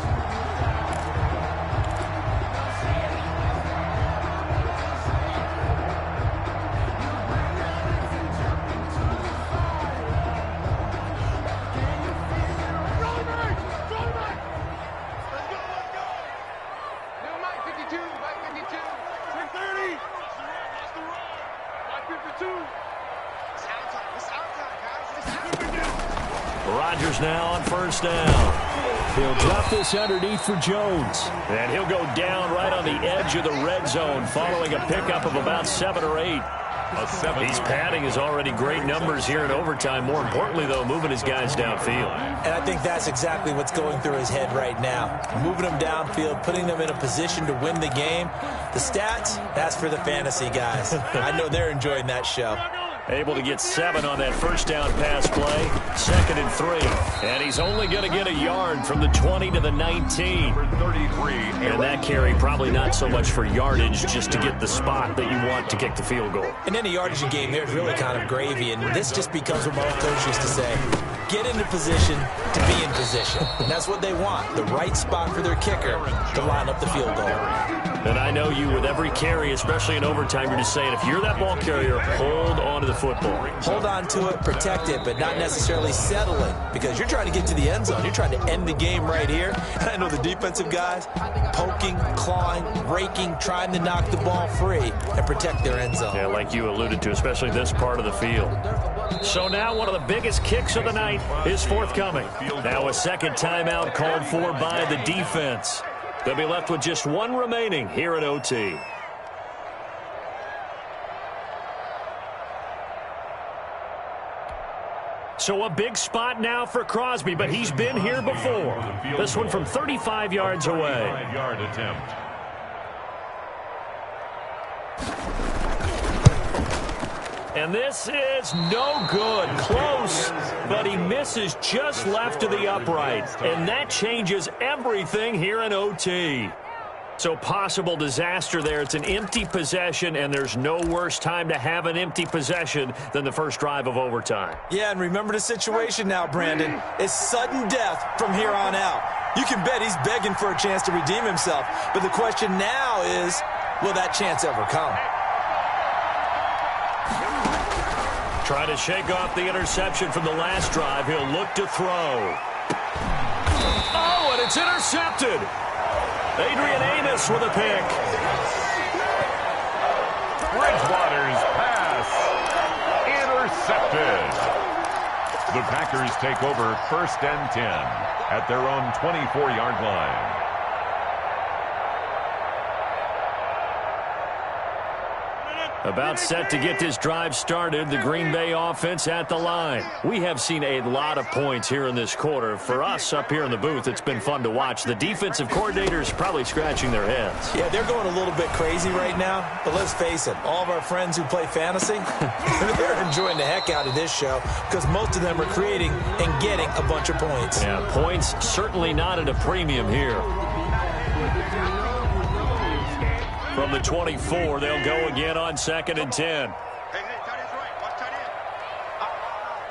Rodgers now on first down. He'll drop this underneath for Jones. And he'll go down right on the edge of the red zone following a pickup of about 7 or 8. He's padding his already great numbers here in overtime. More importantly, though, moving his guys downfield. And I think that's exactly what's going through his head right now. Moving them downfield, putting them in a position to win the game. The stats, that's for the fantasy guys. I know they're enjoying that show. Able to get 7 on that first down pass play. 2nd and 3. And he's only going to get a yard from the 20 to the 19. And that carry probably not so much for yardage, just to get the spot that you want to kick the field goal. And any yardage in game, there's really kind of gravy. And this just becomes what my old coach used to say. Get into position to be in position. And that's what they want, the right spot for their kicker to line up the field goal. And I know you, with every carry, especially in overtime, you're just saying, if you're that ball carrier, hold on to the football. Hold on to it, protect it, but not necessarily settle it, because you're trying to get to the end zone. You're trying to end the game right here. And I know the defensive guys poking, clawing, raking, trying to knock the ball free and protect their end zone. Yeah, like you alluded to, especially this part of the field. So now one of the biggest kicks of the night is forthcoming. Now a second timeout called for by the defense. They'll be left with just one remaining here at OT. So a big spot now for Crosby, but he's been here before. This one from 35 yards away. 35-yard attempt. And this is no good. Close, but he misses just left of the upright. And that changes everything here in OT. So possible disaster there. It's an empty possession, and there's no worse time to have an empty possession than the first drive of overtime. Yeah, and remember the situation now, Brandon. It's sudden death from here on out. You can bet he's begging for a chance to redeem himself. But the question now is, will that chance ever come? Trying to shake off the interception from the last drive. He'll look to throw. Oh, and it's intercepted. Adrian Amos with a pick. Bridgewater's pass intercepted. The Packers take over 1st and 10 at their own 24-yard line. About set to get this drive started, the Green Bay offense at the line. We have seen a lot of points here in this quarter. For us up here in the booth, it's been fun to watch. The defensive coordinators probably scratching their heads. Yeah, they're going a little bit crazy right now, but let's face it, all of our friends who play fantasy, they're enjoying the heck out of this show because most of them are creating and getting a bunch of points. Yeah, points certainly not at a premium here. From the 24, they'll go again on 2nd and 10. Hey, tight end's right. Watch tight end.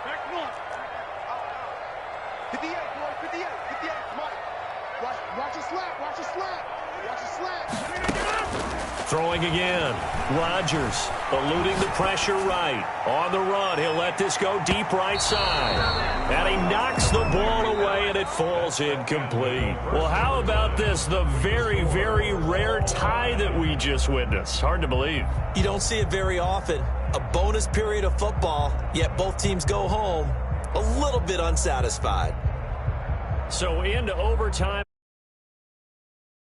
Back one. 58, boy. 58. 58. Come on. Watch your slap. Watch your slap. Watch your slap. Throwing again. Rodgers eluding the pressure right. On the run, he'll let this go deep right side. And he knocks the ball away, and it falls incomplete. Well, how about this? The very, very rare tie that we just witnessed. Hard to believe. You don't see it very often. A bonus period of football, yet both teams go home a little bit unsatisfied. So into overtime.